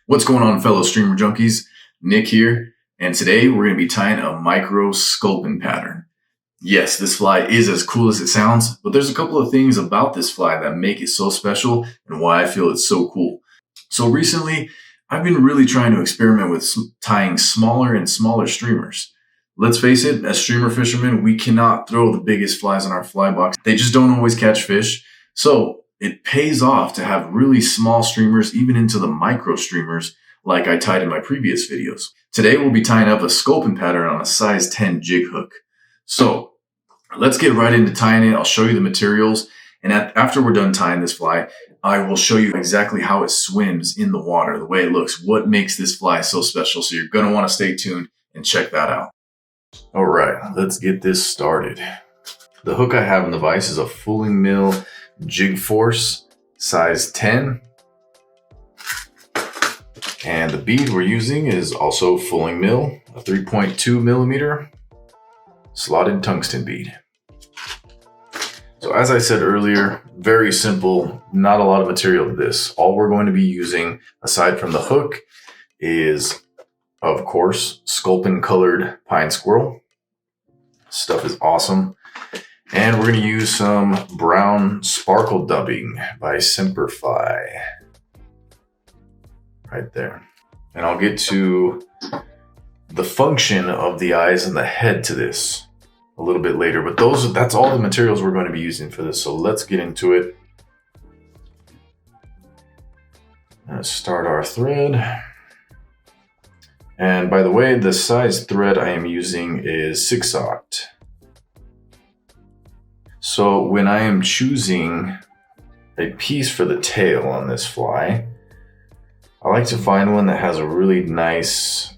What's going on, fellow streamer junkies? Nick here, and today we're going to be tying a micro sculpin pattern. Yes, this fly is as cool as it sounds, but there's a couple of things about this fly that make it so special and why I feel it's so cool. So recently, I've been really trying to experiment with tying smaller and smaller streamers. Let's face it, as streamer fishermen, we cannot throw the biggest flies in our fly box. They just don't always catch fish. So it pays off to have really small streamers, even into the micro streamers, like I tied in my previous videos. Today, we'll be tying up a sculpin pattern on a size 10 jig hook. So let's get right into tying it. I'll show you the materials. And after we're done tying this fly, I will show you exactly how it swims in the water, the way it looks, what makes this fly so special. So you're going to want to stay tuned and check that out. All right, let's get this started. The hook I have in the vise is a Fulling Mill Jig Force size 10. And the bead we're using is also Fulling Mill, a 3.2 millimeter slotted tungsten bead. So as I said earlier, very simple, not a lot of material to this. All we're going to be using, aside from the hook, is, of course, sculpin colored pine squirrel. Stuff is awesome. And we're going to use some brown sparkle dubbing by SpiritFly. Right there. And I'll get to the function of the eyes and the head to this a little bit later. But that's all the materials we're going to be using for this. So let's get into it. Let's start our thread. And by the way, the size thread I am using is 6/0. So when I am choosing a piece for the tail on this fly, I like to find one that has a really nice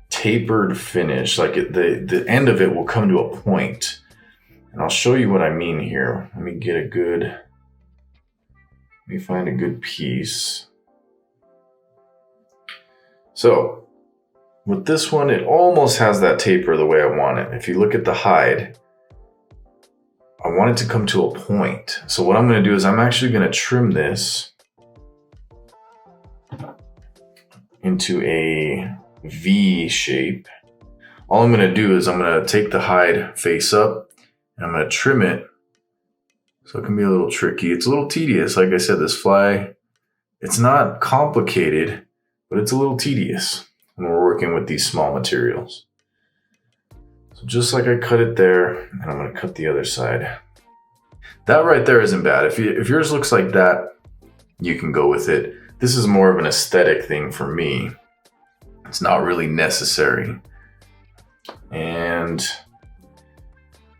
tapered finish. Like the end of it will come to a point. And I'll show you what I mean here. Let me find a good piece. So with this one, it almost has that taper the way I want it. If you look at the hide, I want it to come to a point. So what I'm going to do is I'm actually going to trim this into a V shape. All I'm going to do is I'm going to take the hide face up and I'm going to trim it. So it can be a little tricky. It's a little tedious. Like I said, this fly, it's not complicated, but it's a little tedious when we're working with these small materials. So just like I cut it there, and I'm going to cut the other side. That right there isn't bad. If yours looks like that, you can go with it. This is more of an aesthetic thing for me. It's not really necessary. And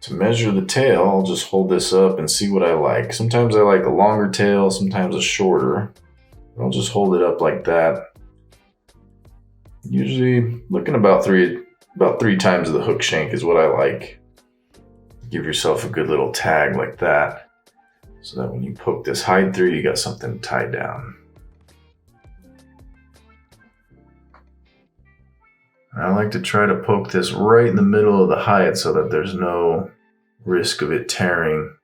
to measure the tail, I'll just hold this up and see what I like. Sometimes I like a longer tail, sometimes a shorter. I'll just hold it up like that. Usually looking about three times the hook shank is what I like. Give yourself a good little tag like that, so that when you poke this hide through, you got something tied down. I like to try to poke this right in the middle of the hide so that there's no risk of it tearing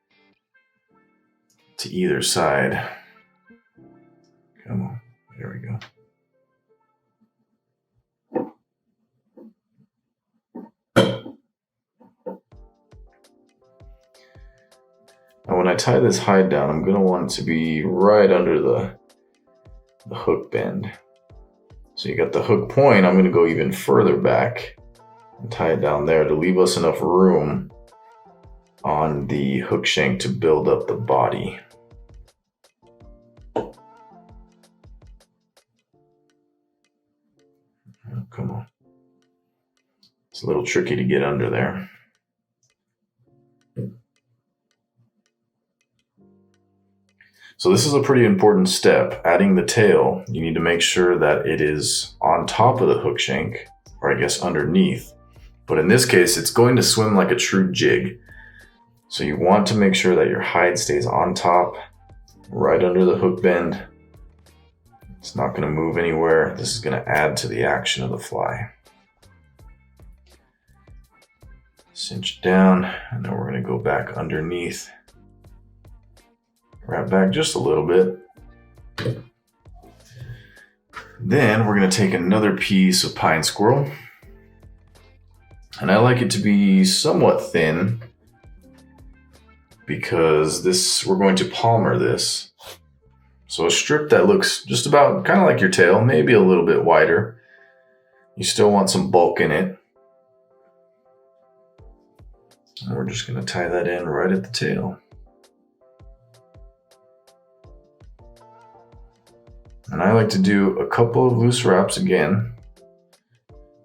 to either side. Come on, there we go. Now when I tie this hide down, I'm going to want it to be right under the hook bend. So you got the hook point, I'm going to go even further back and tie it down there to leave us enough room on the hook shank to build up the body. Oh, come on. It's a little tricky to get under there. So this is a pretty important step. Adding the tail, you need to make sure that it is on top of the hook shank, or I guess underneath. But in this case, it's going to swim like a true jig. So you want to make sure that your hide stays on top, right under the hook bend. It's not going to move anywhere. This is going to add to the action of the fly. Cinch it down, and then we're going to go back underneath. Wrap back just a little bit. Then we're going to take another piece of pine squirrel, and I like it to be somewhat thin because we're going to palmer this. So a strip that looks just about kind of like your tail, maybe a little bit wider. You still want some bulk in it. And we're just going to tie that in right at the tail. And I like to do a couple of loose wraps again.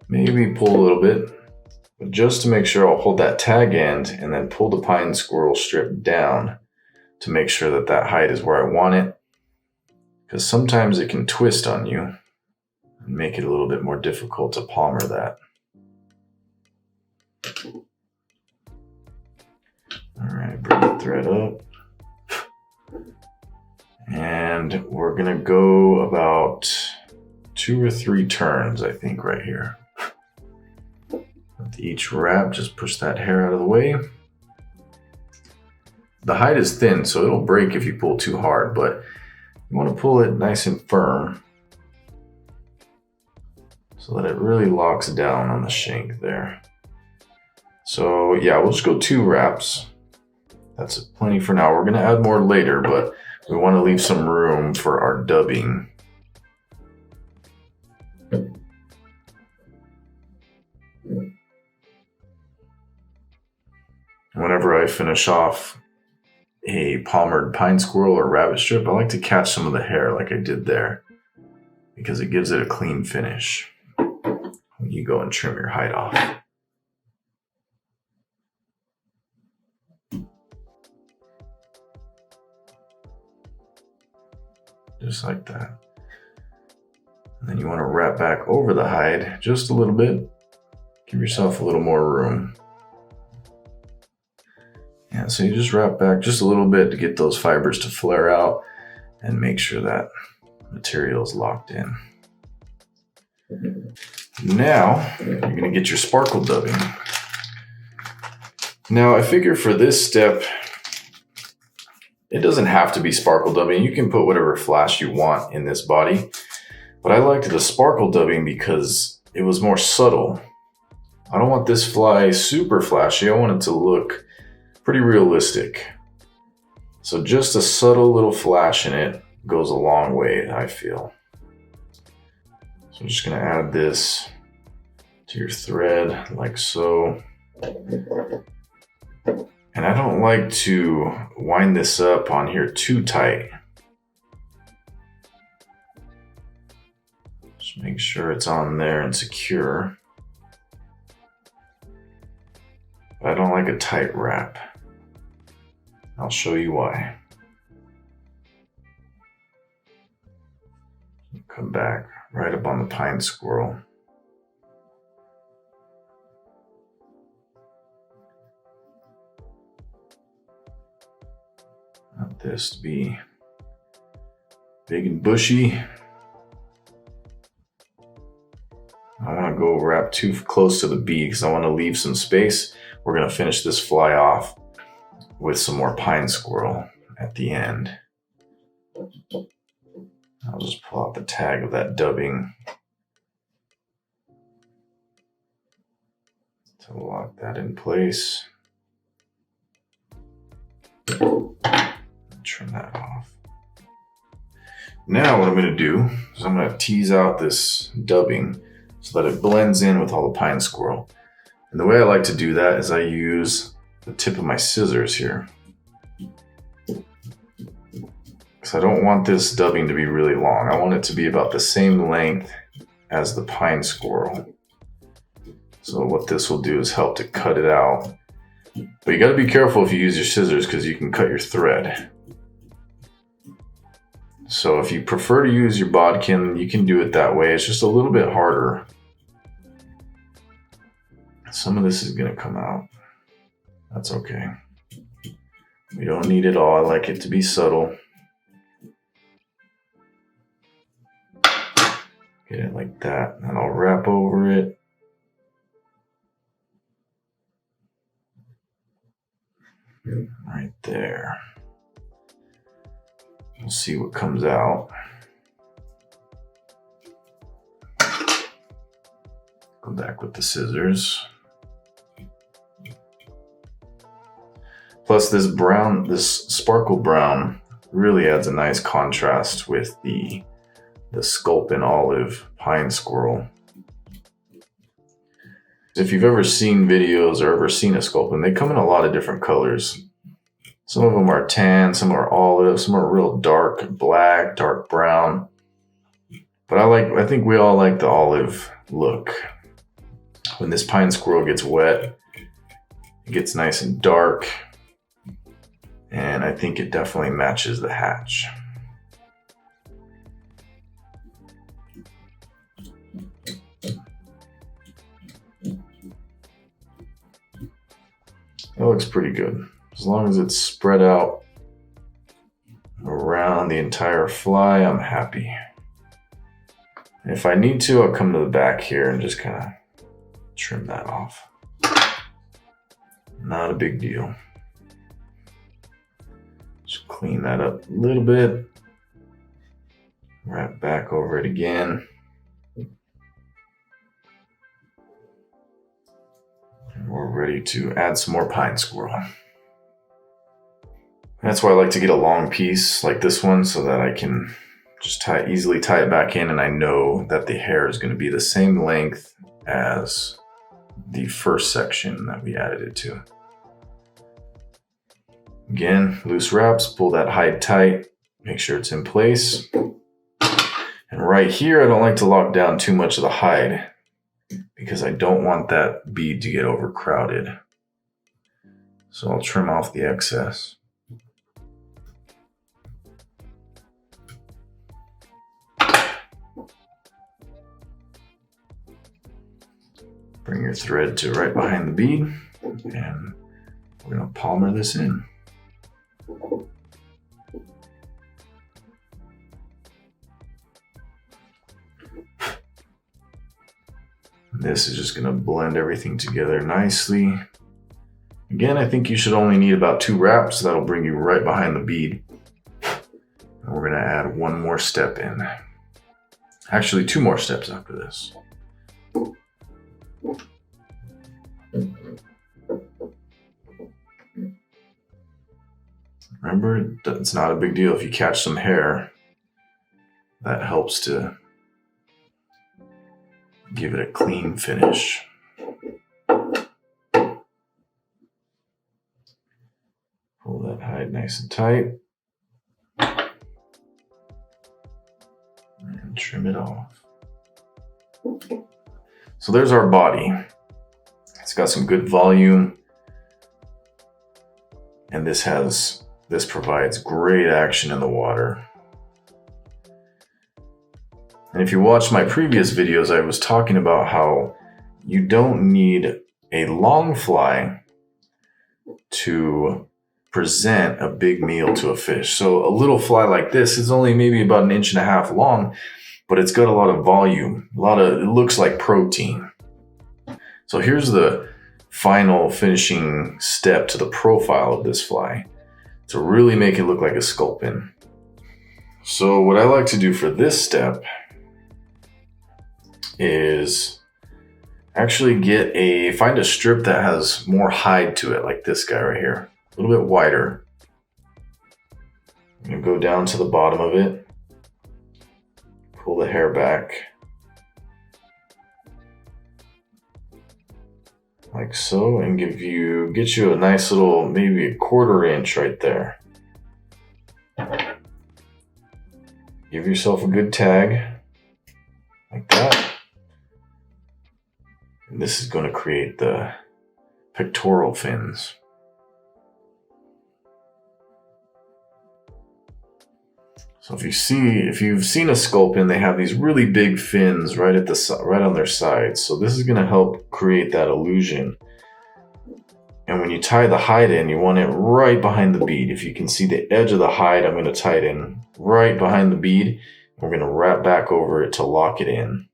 Maybe pull a little bit, but just to make sure I'll hold that tag end and then pull the pine squirrel strip down to make sure that that height is where I want it. Because sometimes it can twist on you and make it a little bit more difficult to palmer that. All right, bring the thread up. And we're gonna go about 2 or 3 turns, I think, right here. With each wrap, just push that hair out of the way. The hide is thin, so it'll break if you pull too hard, but you want to pull it nice and firm so that it really locks down on the shank there. So yeah, we'll just go 2 wraps. That's plenty for now. We're gonna add more later, but we want to leave some room for our dubbing. Whenever I finish off a palmered pine squirrel or rabbit strip, I like to catch some of the hair like I did there because it gives it a clean finish when you go and trim your hide off. Just like that. And then you want to wrap back over the hide just a little bit. Give yourself a little more room. Yeah, so you just wrap back just a little bit to get those fibers to flare out and make sure that material is locked in. Now, you're going to get your sparkle dubbing. Now, I figure for this step, it doesn't have to be sparkle dubbing. You can put whatever flash you want in this body. But I liked the sparkle dubbing because it was more subtle. I don't want this fly super flashy. I want it to look pretty realistic. So just a subtle little flash in it goes a long way, I feel. So I'm just going to add this to your thread like so. And I don't like to wind this up on here too tight. Just make sure it's on there and secure. But I don't like a tight wrap. I'll show you why. Come back right up on the pine squirrel. Want this to be big and bushy. I want to go wrap too close to the bee because I want to leave some space. We're going to finish this fly off with some more pine squirrel at the end. I'll just pull out the tag of that dubbing to lock that in place. Trim that off. Now what I'm going to do is I'm going to tease out this dubbing so that it blends in with all the pine squirrel. And the way I like to do that is I use the tip of my scissors here. Because I don't want this dubbing to be really long. I want it to be about the same length as the pine squirrel. So what this will do is help to cut it out. But you got to be careful if you use your scissors because you can cut your thread. So if you prefer to use your bodkin, you can do it that way. It's just a little bit harder. Some of this is going to come out. That's okay. We don't need it all. I like it to be subtle. Get it like that, and I'll wrap over it. Right there. We'll see what comes out. Go back with the scissors. Plus this brown, this sparkle brown really adds a nice contrast with the Sculpin olive pine squirrel. If you've ever seen videos or ever seen a Sculpin, they come in a lot of different colors. Some of them are tan, some are olive, some are real dark black, dark brown. But I think we all like the olive look. When this pine squirrel gets wet, it gets nice and dark. And I think it definitely matches the hatch. That looks pretty good. As long as it's spread out around the entire fly, I'm happy. And if I need to, I'll come to the back here and just kind of trim that off. Not a big deal. Just clean that up a little bit. Wrap back over it again. And we're ready to add some more pine squirrel. That's why I like to get a long piece like this one so that I can just easily tie it back in, and I know that the hair is going to be the same length as the first section that we added it to. Again, loose wraps, pull that hide tight, make sure it's in place. And right here, I don't like to lock down too much of the hide because I don't want that bead to get overcrowded. So I'll trim off the excess. Bring your thread to right behind the bead, and we're going to palmer this in. This is just going to blend everything together nicely. Again, I think you should only need about 2 wraps. That'll bring you right behind the bead. And we're going to add one more step in. Actually, 2 more steps after this. Remember, it's not a big deal if you catch some hair. That helps to give it a clean finish. Pull that hide nice and tight. And trim it off. So there's our body. It's got some good volume. And this provides great action in the water. And if you watched my previous videos, I was talking about how you don't need a long fly to present a big meal to a fish. So a little fly like this is only maybe about 1.5 inches long, but it's got a lot of volume. It looks like protein. So here's the final finishing step to the profile of this fly to really make it look like a sculpin. So what I like to do for this step is actually find a strip that has more hide to it, like this guy right here, a little bit wider. I'm gonna go down to the bottom of it, pull the hair back, like so, and get you a nice little, maybe 1/4 inch right there. Give yourself a good tag, like that. And this is going to create the pectoral fins. So if you've seen a sculpin, they have these really big fins right on their sides. So this is going to help create that illusion. And when you tie the hide in, you want it right behind the bead. If you can see the edge of the hide, I'm going to tie it in right behind the bead. We're going to wrap back over it to lock it in.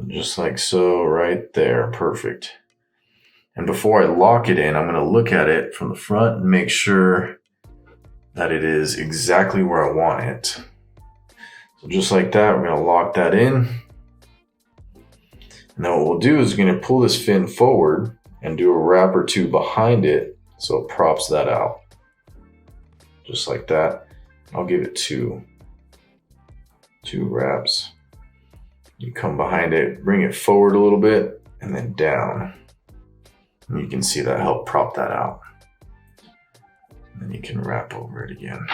Just like so, right there, perfect. And before I lock it in, I'm going to look at it from the front and make sure that it is exactly where I want it. So just like that, we're going to lock that in. Now what we'll do is we're going to pull this fin forward and do a wrap or two behind it so it props that out. Just like that. I'll give it two wraps. You come behind it, bring it forward a little bit, and then down. And you can see that help prop that out. And then you can wrap over it again.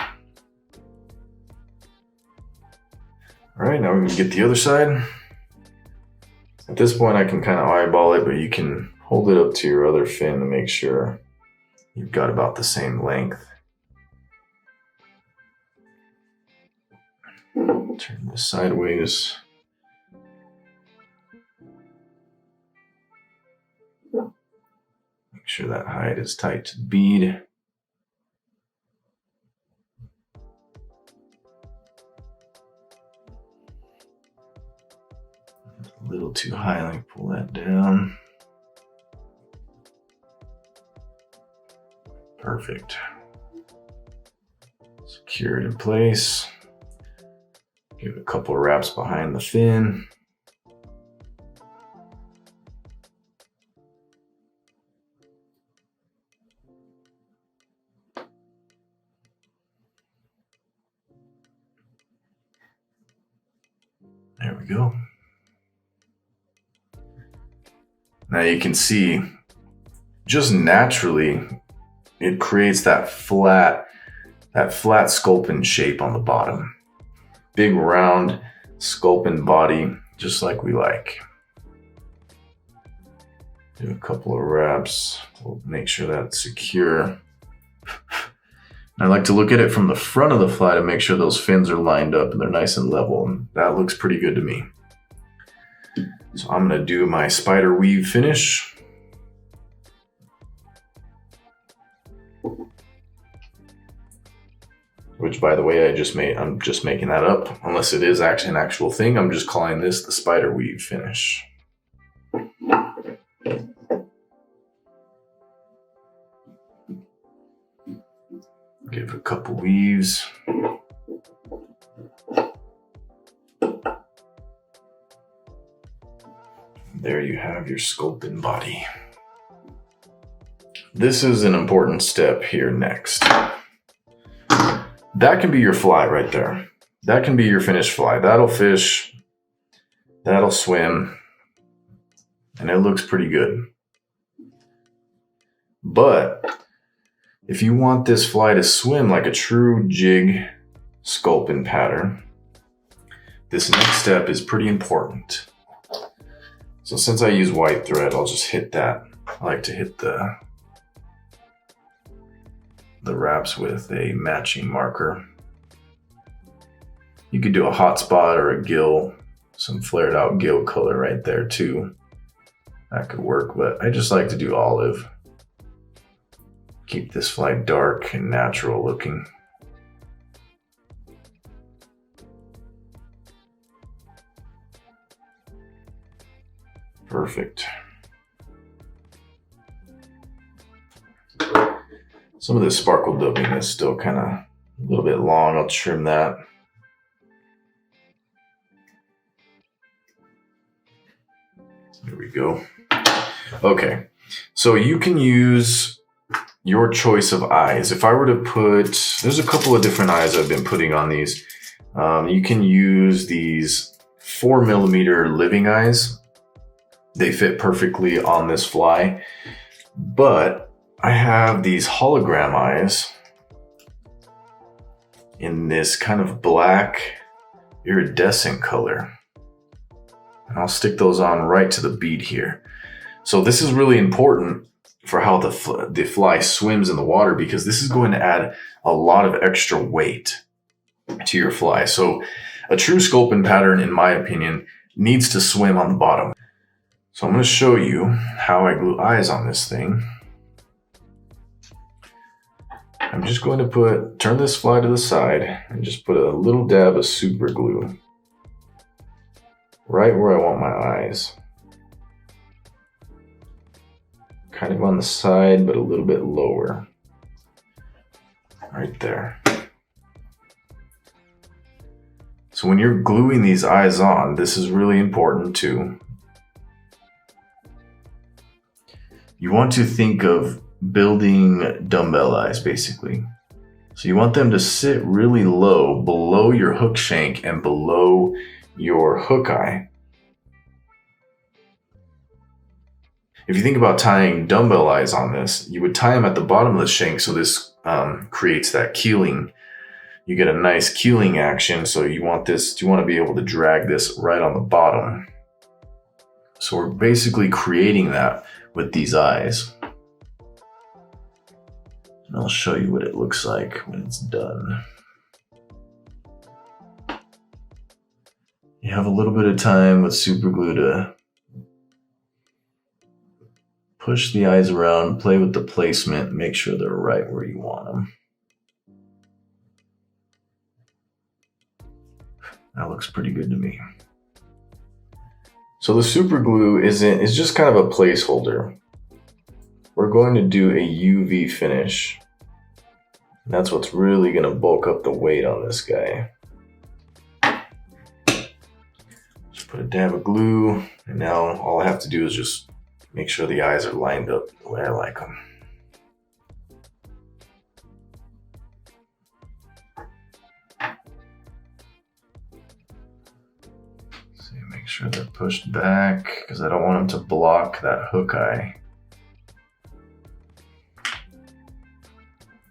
All right, now we're gonna get the other side. At this point, I can kind of eyeball it, but you can hold it up to your other fin to make sure you've got about the same length. Turn this sideways. Make sure that hide is tight to the bead. A little too high, let me pull that down. Perfect. Secure it in place. Give it a couple of wraps behind the fin. There we go. Now you can see, just naturally, it creates that flat sculpin shape on the bottom. Big round sculpin body, just like we like. Do a couple of wraps to make sure that's secure. I like to look at it from the front of the fly to make sure those fins are lined up and they're nice and level, and that looks pretty good to me. So I'm gonna do my spider weave finish. Which, by the way, I'm just making that up. Unless it is actually an actual thing, I'm just calling this the spider weave finish. Give it a couple weaves. There you have your sculpin body. This is an important step here next. That can be your fly right there. That can be your finished fly. That'll fish, that'll swim, and it looks pretty good. But if you want this fly to swim like a true jig sculpin pattern, this next step is pretty important. So since I use white thread, I'll just hit that. I like to hit the wraps with a matching marker. You could do a hot spot or a gill, some flared out gill color right there too. That could work, but I just like to do olive. Keep this fly dark and natural looking. Perfect. Some of this sparkle dubbing is still kind of a little bit long. I'll trim that. There we go. Okay, so you can use your choice of eyes. If I were to put, there's a couple of different eyes I've been putting on these. You can use these 4mm living eyes. They fit perfectly on this fly, but I have these hologram eyes in this kind of black iridescent color. And I'll stick those on right to the bead here. So this is really important for how the fly swims in the water, because this is going to add a lot of extra weight to your fly. So a true sculpin pattern, in my opinion, needs to swim on the bottom. So I'm going to show you how I glue eyes on this thing. I'm just going to turn this fly to the side and just put a little dab of super glue right where I want my eyes. Kind of on the side, but a little bit lower. Right there. So when you're gluing these eyes on, this is really important too. you want to think of building dumbbell eyes basically. So you want them to sit really low below your hook shank and below your hook eye. If you think about tying dumbbell eyes on this, you would tie them at the bottom of the shank so this creates that keeling. You get a nice keeling action, so you want to be able to drag this right on the bottom. So we're basically creating that with these eyes. And I'll show you what it looks like when it's done. You have a little bit of time with super glue to push the eyes around, play with the placement, make sure they're right where you want them. That looks pretty good to me. So the super glue is just kind of a placeholder. We're going to do a UV finish. That's what's really going to bulk up the weight on this guy. Just put a dab of glue, and now all I have to do is just make sure the eyes are lined up the way I like them. So make sure they're pushed back because I don't want them to block that hook eye.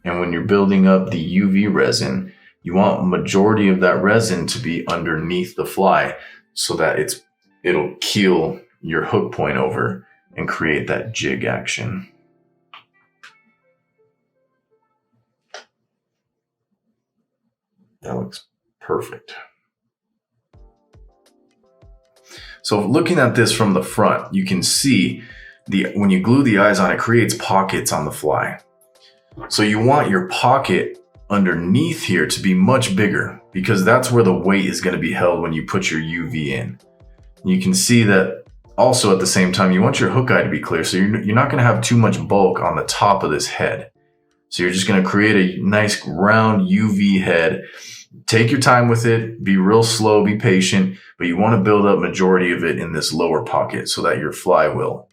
And when you're building up the UV resin, you want a majority of that resin to be underneath the fly so that it'll keel your hook point over and create that jig action. That looks perfect. So looking at this from the front, you can see when you glue the eyes on, it creates pockets on the fly. So you want your pocket underneath here to be much bigger because that's where the weight is going to be held when you put your UV in. You can see that also at the same time, you want your hook eye to be clear. So you're not going to have too much bulk on the top of this head. So you're just going to create a nice round UV head. Take your time with it, be real slow, be patient, but you want to build up majority of it in this lower pocket so that your fly will.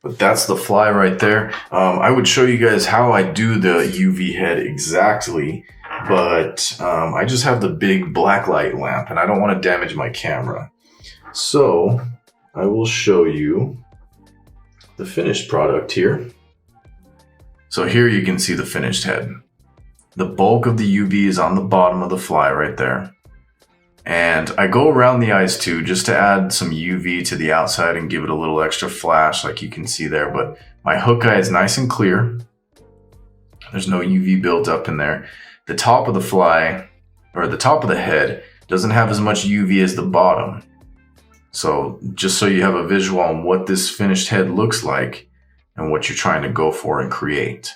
But that's the fly right there. I would show you guys how I do the UV head exactly, but I just have the big black light lamp and I don't want to damage my camera. So I will show you the finished product here. So here you can see the finished head. The bulk of the UV is on the bottom of the fly right there. And I go around the eyes too, just to add some UV to the outside and give it a little extra flash like you can see there. But my hook eye is nice and clear. There's no UV built up in there. The top of the fly, or the top of the head, doesn't have as much UV as the bottom. So just so you have a visual on what this finished head looks like and what you're trying to go for and create.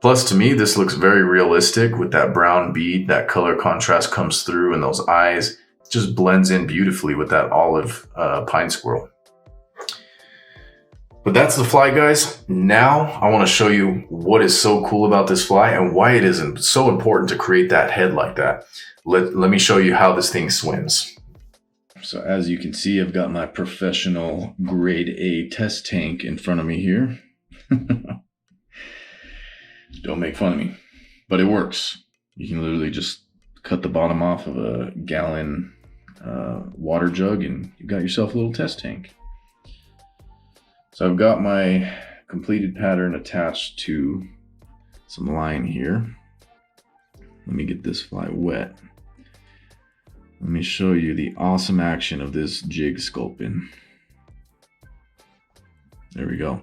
Plus, to me, this looks very realistic with that brown bead. That color contrast comes through and those eyes. It just blends in beautifully with that olive pine squirrel. But that's the fly, guys. Now, I want to show you what is so cool about this fly and why it is so important to create that head like that. Let me show you how this thing swims. So as you can see, I've got my professional grade A test tank in front of me here. Don't make fun of me, but it works. You can literally just cut the bottom off of a gallon water jug and you've got yourself a little test tank. So I've got my completed pattern attached to some line here. Let me get this fly wet. Let me show you the awesome action of this JIG SCULPIN. There we go.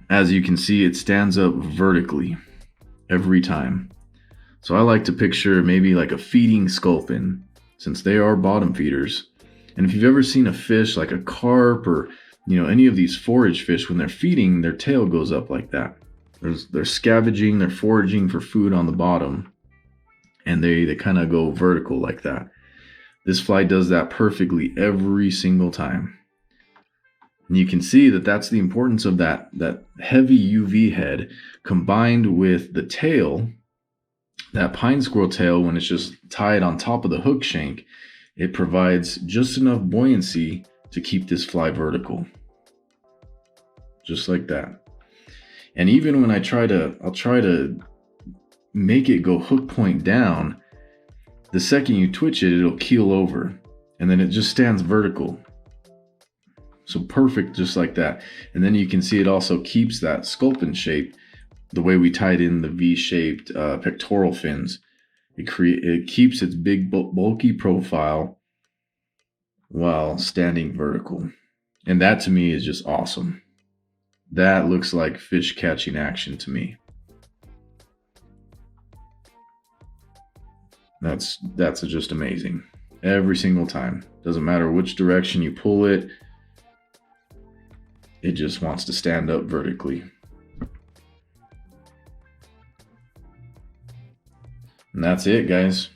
As you can see, it stands up vertically every time. So I like to picture maybe like a feeding sculpin, since they are bottom feeders. And if you've ever seen a fish like a carp or any of these forage fish, when they're feeding, their tail goes up like that. They're scavenging, they're foraging for food on the bottom, and they kind of go vertical like that. This fly does that perfectly every single time. And you can see that that's the importance of that heavy UV head combined with the tail, that pine squirrel tail. When it's just tied on top of the hook shank, it provides just enough buoyancy to keep this fly vertical. just like that. And even when I'll try to make it go hook point down, the second you twitch it, it'll keel over, and then it just stands vertical. So perfect, just like that. And then you can see it also keeps that sculpin shape, the way we tied in the V-shaped pectoral fins. It keeps its big bulky profile while standing vertical. And that to me is just awesome. That looks like fish catching action to me. That's just amazing. Every single time. Doesn't matter which direction you pull it, it just wants to stand up vertically. And that's it, guys.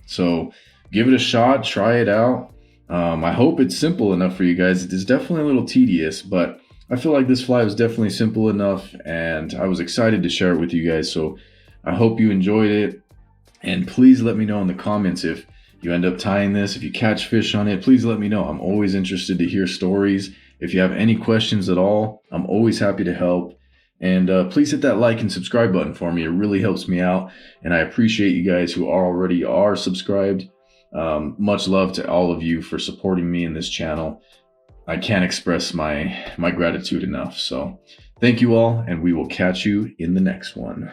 So give it a shot, try it out. I hope it's simple enough for you guys. It is definitely a little tedious, but I feel like this fly was definitely simple enough, and I was excited to share it with you guys. So I hope you enjoyed it. And please let me know in the comments if you end up tying this, if you catch fish on it, please let me know. I'm always interested to hear stories. If you have any questions at all, I'm always happy to help. And please hit that like and subscribe button for me. It really helps me out. And I appreciate you guys who already are subscribed. Much love to all of you for supporting me in this channel. I can't express my gratitude enough. So thank you all, and we will catch you in the next one.